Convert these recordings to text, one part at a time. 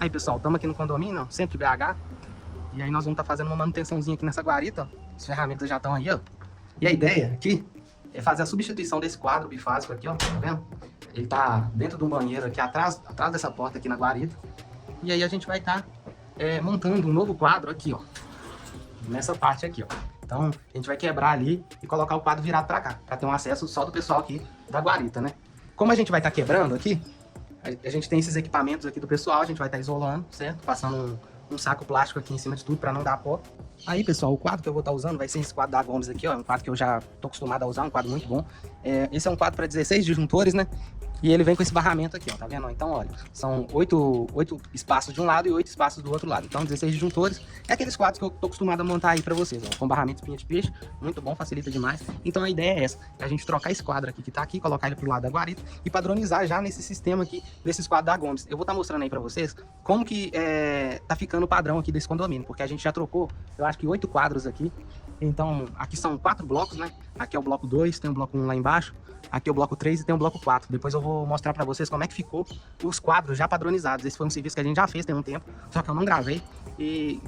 Aí, pessoal, estamos aqui no condomínio, ó, centro de BH. E aí nós vamos estar fazendo uma manutençãozinha aqui nessa guarita, ó. As ferramentas já estão aí, ó. E a ideia aqui é fazer a substituição desse quadro bifásico aqui, ó. Tá vendo? Ele tá dentro de um banheiro aqui atrás dessa porta aqui na guarita. E aí a gente vai estar montando um novo quadro aqui, ó. Nessa parte aqui, ó. Então a gente vai quebrar ali e colocar o quadro virado para cá, para ter um acesso só do pessoal aqui da guarita, né? Como a gente vai estar quebrando aqui, a gente tem esses equipamentos aqui do pessoal, a gente vai estar isolando, certo? Passando um saco plástico aqui em cima de tudo para não dar pó. Aí, pessoal, o quadro que eu vou estar usando vai ser esse quadro da Gomes aqui, ó. É um quadro que eu já tô acostumado a usar, um quadro muito bom. Esse é um quadro para 16 disjuntores, né? E ele vem com esse barramento aqui, ó, tá vendo? Então, olha, são 8 espaços de um lado e 8 espaços do outro lado. Então, 16 disjuntores. É aqueles quadros que eu tô acostumado a montar aí pra vocês, ó, com barramento espinha de peixe. Muito bom, facilita demais. Então, a ideia é essa, é a gente trocar esse quadro aqui que tá aqui, colocar ele pro lado da guarita e padronizar já nesse sistema aqui, desses quadros da Gomes. Eu vou estar mostrando aí pra vocês como que tá ficando o padrão aqui desse condomínio, porque a gente já trocou, eu acho que 8 quadros aqui. Então, aqui são 4 blocos, né? Aqui é o bloco 2, tem o bloco 1 lá embaixo. Aqui é o bloco 3 e tem o bloco 4. Depois eu vou mostrar pra vocês como é que ficou os quadros já padronizados. Esse foi um serviço que a gente já fez tem um tempo, só que eu não gravei. E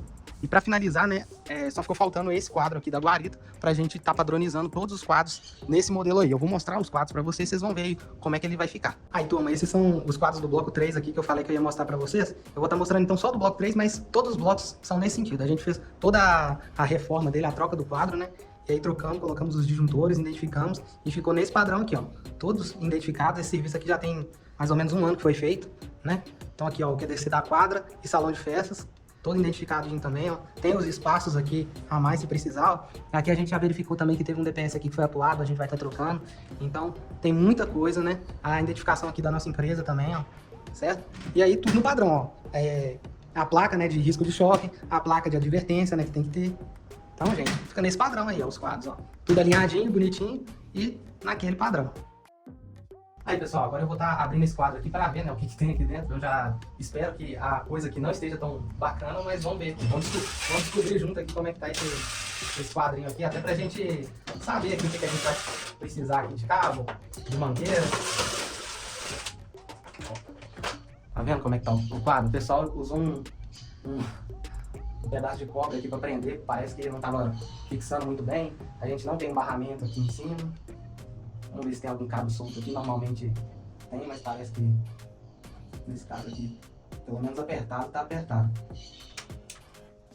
pra finalizar, né, só ficou faltando esse quadro aqui da guarita pra gente tá padronizando todos os quadros nesse modelo aí. Eu vou mostrar os quadros pra vocês, vocês vão ver aí como é que ele vai ficar. Aí, turma, esses são os quadros do bloco 3 aqui que eu falei que eu ia mostrar pra vocês. Eu vou estar mostrando então só do bloco 3, mas todos os blocos são nesse sentido. A gente fez toda a reforma dele, a troca do quadro, né? E aí trocamos, colocamos os disjuntores, identificamos e ficou nesse padrão aqui, ó. Todos identificados. Esse serviço aqui já tem mais ou menos um ano que foi feito, né? Então aqui, ó, o QDC da quadra e salão de festas, todo identificadinho também, ó. Tem os espaços aqui a mais se precisar, ó. Aqui a gente já verificou também que teve um DPS aqui que foi atuado, a gente vai estar trocando. Então tem muita coisa, né? A identificação aqui da nossa empresa também, ó. Certo? E aí tudo no padrão, ó. A placa, né, de risco de choque, a placa de advertência, né, que tem que ter. Então, gente, fica nesse padrão aí, ó, os quadros, ó. Tudo alinhadinho, bonitinho e naquele padrão. Aí, pessoal, agora eu vou estar abrindo esse quadro aqui para ver, né, o que tem aqui dentro. Eu já espero que a coisa aqui não esteja tão bacana, mas vamos ver. Vamos descobrir junto aqui como é que tá esse quadrinho aqui, até pra gente saber aqui o que a gente vai precisar aqui de cabo, de mangueira. Tá vendo como é que tá o quadro? O pessoal usou um pedaço de cobre aqui para prender, parece que ele não estava fixando muito bem. A gente não tem um barramento aqui em cima. Vamos ver se tem algum cabo solto aqui. Normalmente tem, mas parece que nesse caso aqui, pelo menos apertado, tá apertado.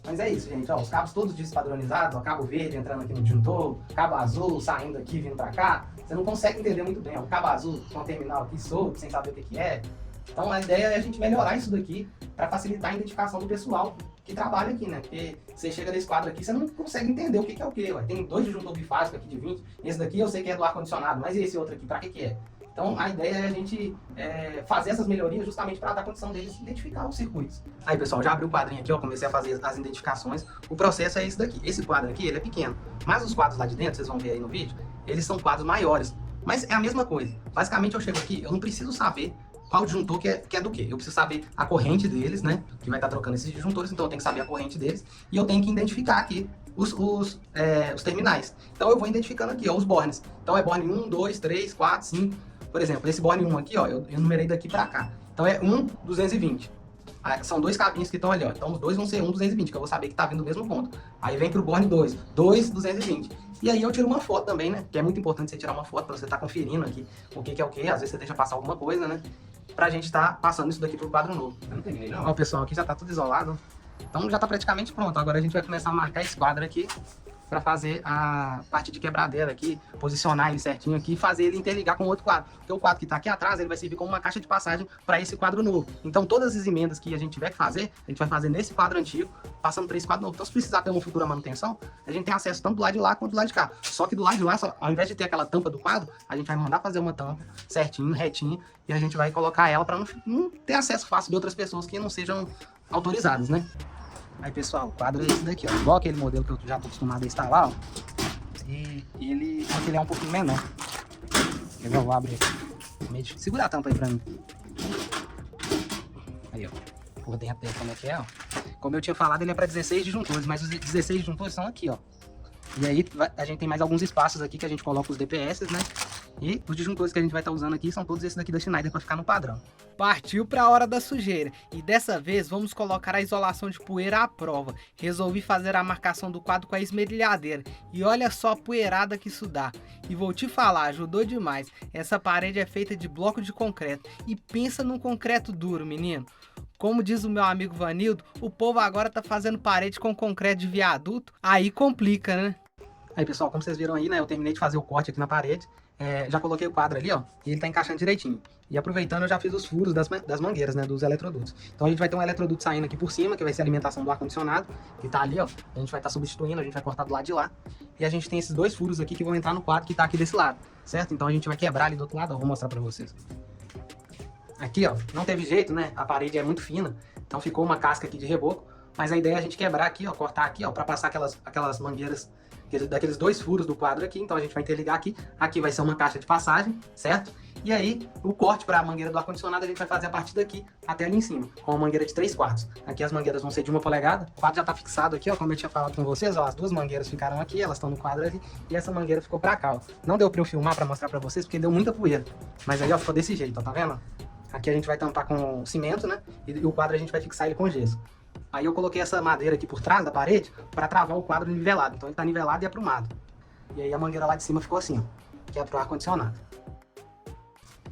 Mas é isso, gente, ó, os cabos todos despadronizados, ó, cabo verde entrando aqui no disjuntor, cabo azul saindo aqui, vindo para cá. Você não consegue entender muito bem, ó, o cabo azul com a terminal aqui solto, sem saber o que é. Então a ideia é a gente melhorar isso daqui para facilitar a identificação do pessoal que trabalha aqui, né? Porque você chega nesse quadro aqui, você não consegue entender o que é o que. Tem 2 disjuntores bifásicos aqui de 20, esse daqui eu sei que é do ar-condicionado, mas e esse outro aqui, para que é? Então a ideia é a gente fazer essas melhorias justamente para dar condição deles identificar os circuitos. Aí, pessoal, já abri o quadrinho aqui, ó, comecei a fazer as identificações. O processo é esse daqui. Esse quadro aqui, ele é pequeno, mas os quadros lá de dentro, vocês vão ver aí no vídeo, eles são quadros maiores. Mas é a mesma coisa. Basicamente, eu chego aqui, eu não preciso saber qual disjuntor que é do quê? Eu preciso saber a corrente deles, né? Que vai estar trocando esses disjuntores, então eu tenho que saber a corrente deles. E eu tenho que identificar aqui os terminais. Então eu vou identificando aqui, ó, os bornes. Então é borne 1, 2, 3, 4, 5. Por exemplo, esse borne 1 aqui, ó, eu numerei daqui para cá. Então é 1,220. São 2 cabinhos que estão ali, ó. Então os dois vão ser 1,220, que eu vou saber que tá vindo do mesmo ponto. Aí vem pro borne 2, 2,220. E aí eu tiro uma foto também, né? Que é muito importante você tirar uma foto para você estar conferindo aqui o que é o que. Às vezes você deixa passar alguma coisa, né? Pra gente estar passando isso daqui pro quadro novo. Ó, pessoal, aqui já tá tudo isolado. Então já tá praticamente pronto. Agora a gente vai começar a marcar esse quadro aqui para fazer a parte de quebradeira aqui, posicionar ele certinho aqui e fazer ele interligar com outro quadro. Porque o quadro que está aqui atrás, ele vai servir como uma caixa de passagem para esse quadro novo. Então todas as emendas que a gente tiver que fazer, a gente vai fazer nesse quadro antigo, passando para esse quadro novo. Então se precisar ter uma futura manutenção, a gente tem acesso tanto do lado de lá quanto do lado de cá. Só que do lado de lá, ao invés de ter aquela tampa do quadro, a gente vai mandar fazer uma tampa certinho, retinha, e a gente vai colocar ela para não ter acesso fácil de outras pessoas que não sejam autorizadas, né? Aí, pessoal, o quadro é esse daqui, ó. Igual aquele modelo que eu já tô acostumado a instalar, ó. E ele é um pouquinho menor. Eu vou abrir aqui. Segura a tampa aí pra mim. Aí, ó. Por dentro dele como é que é, ó. Como eu tinha falado, ele é pra 16 disjuntores, mas os 16 disjuntores são aqui, ó. E aí a gente tem mais alguns espaços aqui que a gente coloca os DPS, né? E os disjuntores que a gente vai estar usando aqui são todos esses daqui da Schneider para ficar no padrão. Partiu para a hora da sujeira e dessa vez vamos colocar a isolação de poeira à prova. Resolvi fazer a marcação do quadro com a esmerilhadeira e olha só a poeirada que isso dá. E vou te falar, ajudou demais. Essa parede é feita de bloco de concreto e pensa num concreto duro, menino. Como diz o meu amigo Vanildo, o povo agora tá fazendo parede com concreto de viaduto, aí complica, né? Aí, pessoal, como vocês viram aí, né, eu terminei de fazer o corte aqui na parede. Já coloquei o quadro ali, ó, e ele tá encaixando direitinho. E aproveitando, eu já fiz os furos das mangueiras, né, dos eletrodutos. Então a gente vai ter um eletroduto saindo aqui por cima, que vai ser a alimentação do ar-condicionado, que tá ali, ó. A gente vai estar substituindo, a gente vai cortar do lado de lá. E a gente tem esses dois furos aqui que vão entrar no quadro que tá aqui desse lado, certo? Então a gente vai quebrar ali do outro lado, ó, vou mostrar pra vocês. Aqui, ó, não teve jeito, né, a parede é muito fina, então ficou uma casca aqui de reboco. Mas a ideia é a gente quebrar aqui, ó, cortar aqui, ó, pra passar aquelas mangueiras daqueles dois furos do quadro aqui. Então a gente vai interligar aqui. Aqui vai ser uma caixa de passagem, certo? E aí, o corte para a mangueira do ar-condicionado a gente vai fazer a partir daqui até ali em cima, com uma mangueira de 3/4. Aqui as mangueiras vão ser de 1 polegada. O quadro já tá fixado aqui, ó, como eu tinha falado com vocês, ó, as duas mangueiras ficaram aqui, elas estão no quadro ali, e essa mangueira ficou pra cá, ó. Não deu pra eu filmar pra mostrar pra vocês, porque deu muita poeira. Mas aí, ó, ficou desse jeito, ó, tá vendo? Aqui a gente vai tampar com cimento, né? E o quadro a gente vai fixar ele com gesso. Aí eu coloquei essa madeira aqui por trás da parede para travar o quadro nivelado. Então ele tá nivelado e aprumado. E aí a mangueira lá de cima ficou assim, ó, que é pro ar-condicionado.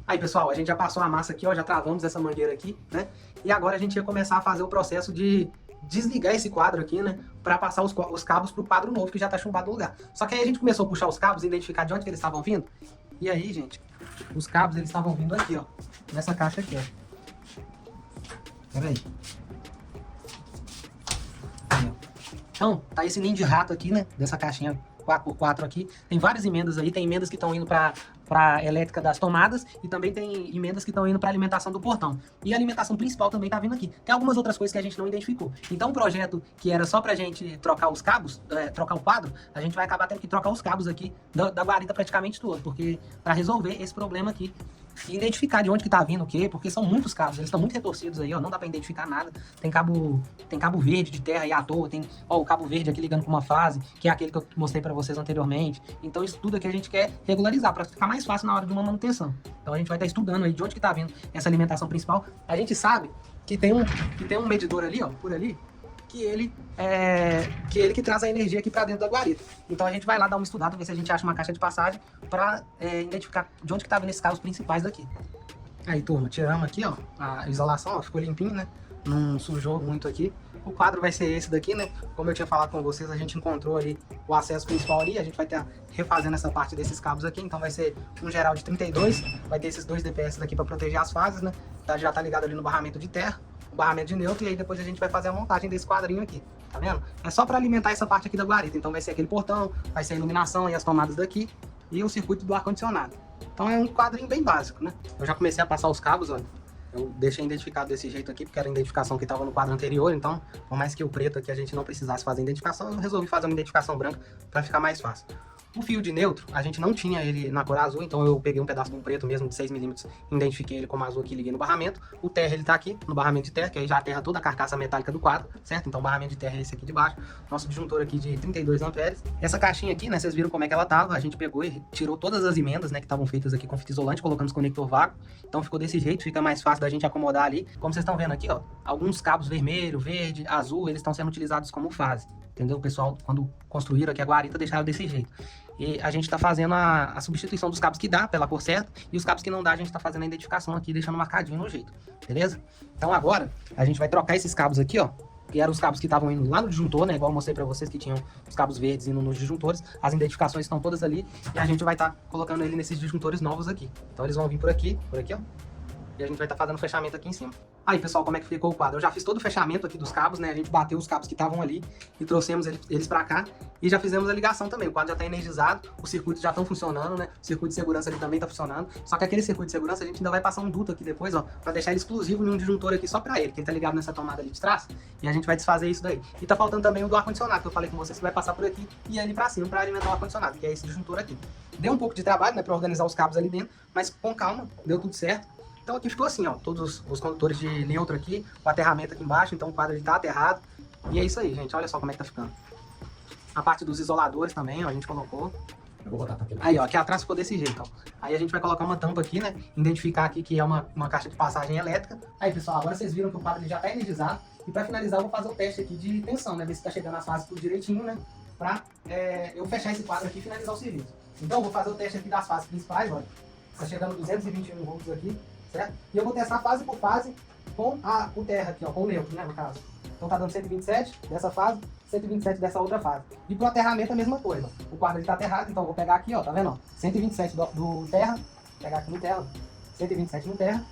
Aí, pessoal, a gente já passou a massa aqui, ó, já travamos essa mangueira aqui, né? E agora a gente ia começar a fazer o processo de desligar esse quadro aqui, né? Para passar os cabos pro quadro novo que já tá chumbado no lugar. Só que aí a gente começou a puxar os cabos e identificar de onde que eles estavam vindo. E aí, gente, os cabos eles estavam vindo aqui, ó, nessa caixa aqui, ó. Pera aí. Então, tá esse ninho de rato aqui, né? Dessa caixinha 4x4 aqui. Tem várias emendas aí. Tem emendas que estão indo para elétrica das tomadas e também tem emendas que estão indo para alimentação do portão. E a alimentação principal também tá vindo aqui. Tem algumas outras coisas que a gente não identificou. Então, o projeto que era só pra gente trocar os cabos, trocar o quadro, a gente vai acabar tendo que trocar os cabos aqui da guarita praticamente toda, porque para resolver esse problema aqui e identificar de onde que tá vindo o quê, porque são muitos cabos, eles estão muito retorcidos aí, ó, não dá pra identificar nada. Tem cabo verde de terra aí à toa, tem, ó, o cabo verde aqui ligando com uma fase, que é aquele que eu mostrei pra vocês anteriormente. Então isso tudo aqui a gente quer regularizar, pra ficar mais fácil na hora de uma manutenção. Então a gente vai estar estudando aí de onde que tá vindo essa alimentação principal. A gente sabe que tem um medidor ali, ó, por ali, que ele que traz a energia aqui para dentro da guarita. Então a gente vai lá dar uma estudada, ver se a gente acha uma caixa de passagem para identificar de onde que tá vindo esses cabos principais daqui. Aí, turma, tiramos aqui, ó, a isolação, ó, ficou limpinho, né? Não sujou muito aqui. O quadro vai ser esse daqui, né? Como eu tinha falado com vocês, a gente encontrou ali o acesso principal ali. A gente vai estar refazendo essa parte desses cabos aqui. Então vai ser um geral de 32. Vai ter esses 2 DPS daqui para proteger as fases, né? Já tá ligado ali no barramento de terra, o barramento de neutro. E aí depois a gente vai fazer a montagem desse quadrinho aqui. Tá vendo? É só para alimentar essa parte aqui da guarita. Então vai ser aquele portão, vai ser a iluminação e as tomadas daqui. E o circuito do ar-condicionado. Então é um quadrinho bem básico, né? Eu já comecei a passar os cabos, olha. Eu deixei identificado desse jeito aqui, porque era a identificação que estava no quadro anterior, então, por mais que o preto aqui a gente não precisasse fazer identificação, eu resolvi fazer uma identificação branca para ficar mais fácil. O fio de neutro, a gente não tinha ele na cor azul, então eu peguei um pedaço de um preto mesmo de 6mm, identifiquei ele como azul aqui, liguei no barramento. O terra, ele tá aqui, no barramento de terra, que aí já aterra toda a carcaça metálica do quadro, certo? Então o barramento de terra é esse aqui de baixo. Nosso disjuntor aqui de 32 amperes. Essa caixinha aqui, né, vocês viram como é que ela tava, a gente pegou e tirou todas as emendas, né, que estavam feitas aqui com fita isolante, colocamos conector vácuo. Então ficou desse jeito, fica mais fácil da gente acomodar ali. Como vocês estão vendo aqui, ó, alguns cabos vermelho, verde, azul, eles estão sendo utilizados como fase. Entendeu? O pessoal, quando construíram aqui a guarita, deixaram desse jeito. E a gente está fazendo a substituição dos cabos que dá pela cor certa, e os cabos que não dá, a gente está fazendo a identificação aqui, deixando marcadinho no jeito. Beleza? Então agora, a gente vai trocar esses cabos aqui, ó, que eram os cabos que estavam indo lá no disjuntor, né? Igual eu mostrei para vocês que tinham os cabos verdes indo nos disjuntores. As identificações estão todas ali, e a gente vai estar colocando ele nesses disjuntores novos aqui. Então eles vão vir por aqui, ó. E a gente vai estar fazendo o fechamento aqui em cima. Aí, pessoal, como é que ficou o quadro? Eu já fiz todo o fechamento aqui dos cabos, né? A gente bateu os cabos que estavam ali e trouxemos eles pra cá. E já fizemos a ligação também. O quadro já tá energizado, os circuitos já estão funcionando, né? O circuito de segurança ali também tá funcionando. Só que aquele circuito de segurança a gente ainda vai passar um duto aqui depois, ó, pra deixar ele exclusivo em um disjuntor aqui só pra ele, que ele tá ligado nessa tomada ali de trás. E a gente vai desfazer isso daí. E tá faltando também o do ar-condicionado, que eu falei com vocês que vai passar por aqui e ali pra cima pra alimentar o ar-condicionado, que é esse disjuntor aqui. Deu um pouco de trabalho, né, pra organizar os cabos ali dentro, mas com calma, deu tudo certo. Então aqui ficou assim, ó, todos os condutores de neutro aqui, o aterramento aqui embaixo, então o quadro ele tá aterrado. E é isso aí, gente, olha só como é que tá ficando. A parte dos isoladores também, ó, a gente colocou. Eu vou botar a tampa aqui. Aí, ó, aqui atrás ficou desse jeito, ó. Aí a gente vai colocar uma tampa aqui, né? Identificar aqui que é uma caixa de passagem elétrica. Aí, pessoal, agora vocês viram que o quadro ele já tá energizado. E pra finalizar, eu vou fazer o teste aqui de tensão, né? Ver se tá chegando as fases tudo direitinho, né? Pra eu fechar esse quadro aqui e finalizar o serviço. Então, eu vou fazer o teste aqui das fases principais, olha. Tá chegando 221 volts aqui, certo? E eu vou testar fase por fase com o terra aqui, ó, com o neutro, né, no caso. Então tá dando 127 dessa fase, 127 dessa outra fase. E pro aterramento a mesma coisa. O quadro ele tá aterrado, então eu vou pegar aqui, ó, tá vendo? Ó, 127 do terra, vou pegar aqui no terra, 127 no terra.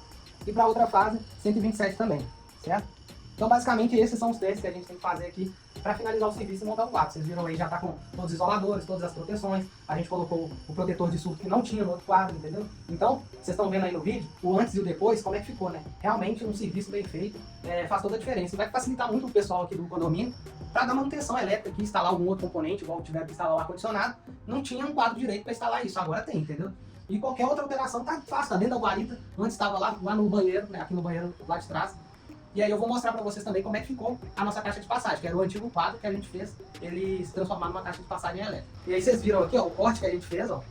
E pra outra fase, 127 também, certo? Então basicamente esses são os testes que a gente tem que fazer aqui para finalizar o serviço e montar o quadro. Vocês viram aí, já tá com todos os isoladores, todas as proteções. A gente colocou o protetor de surto que não tinha no outro quadro, entendeu? Então, vocês estão vendo aí no vídeo, o antes e o depois, como é que ficou, né? Realmente um serviço bem feito faz toda a diferença. E vai facilitar muito o pessoal aqui do condomínio para dar manutenção elétrica aqui, instalar algum outro componente, igual tiver que instalar o ar-condicionado. Não tinha um quadro direito para instalar isso, agora tem, entendeu? E qualquer outra operação tá fácil, tá dentro da guarita. Antes estava lá no banheiro, né? Aqui no banheiro lá de trás. E aí eu vou mostrar pra vocês também como é que ficou a nossa caixa de passagem, que era o antigo quadro que a gente fez, ele se transformar numa caixa de passagem elétrica. E aí vocês viram aqui, ó, o corte que a gente fez, ó.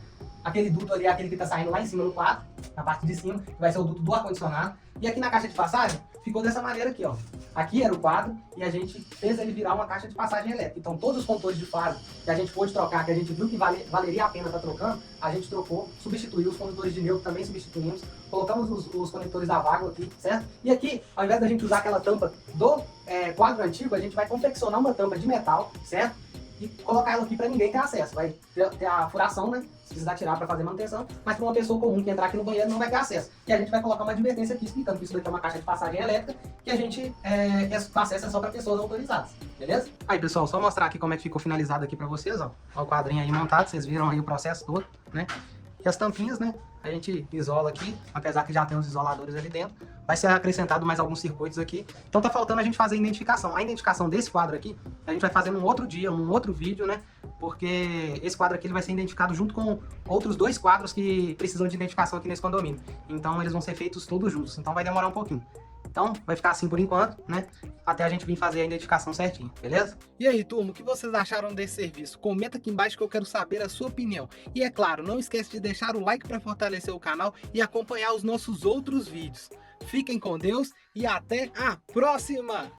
Aquele duto ali é aquele que tá saindo lá em cima no quadro, na parte de cima, que vai ser o duto do ar-condicionado. E aqui na caixa de passagem, ficou dessa maneira aqui, ó. Aqui era o quadro e a gente fez ele virar uma caixa de passagem elétrica. Então todos os condutores de fase que a gente pôde trocar, que a gente viu que valeria a pena estar trocando, a gente trocou, substituiu os condutores de neutro, também substituímos, colocamos os conectores da Vágua aqui, certo? E aqui, ao invés da gente usar aquela tampa do quadro antigo, a gente vai confeccionar uma tampa de metal, certo? E colocar ela aqui para ninguém ter acesso. Vai ter a furação, né? Se precisar tirar para fazer manutenção, mas para uma pessoa comum que entrar aqui no banheiro não vai ter acesso. E a gente vai colocar uma advertência aqui explicando que isso daqui é uma caixa de passagem elétrica, que a gente o acesso é só para pessoas autorizadas, beleza? Aí, pessoal, só mostrar aqui como é que ficou finalizado aqui para vocês, ó. Ó o quadrinho aí montado, vocês viram aí o processo todo, né? E as tampinhas, né? A gente isola aqui, apesar que já tem os isoladores ali dentro. Vai ser acrescentado mais alguns circuitos aqui. Então tá faltando a gente fazer a identificação. A identificação desse quadro aqui, a gente vai fazer num outro dia, num outro vídeo, né? Porque esse quadro aqui ele vai ser identificado junto com outros dois quadros que precisam de identificação aqui nesse condomínio. Então eles vão ser feitos todos juntos. Então vai demorar um pouquinho. Então, vai ficar assim por enquanto, né? Até a gente vir fazer a identificação certinho, beleza? E aí, turma, o que vocês acharam desse serviço? Comenta aqui embaixo que eu quero saber a sua opinião. E é claro, não esquece de deixar o like para fortalecer o canal e acompanhar os nossos outros vídeos. Fiquem com Deus e até a próxima!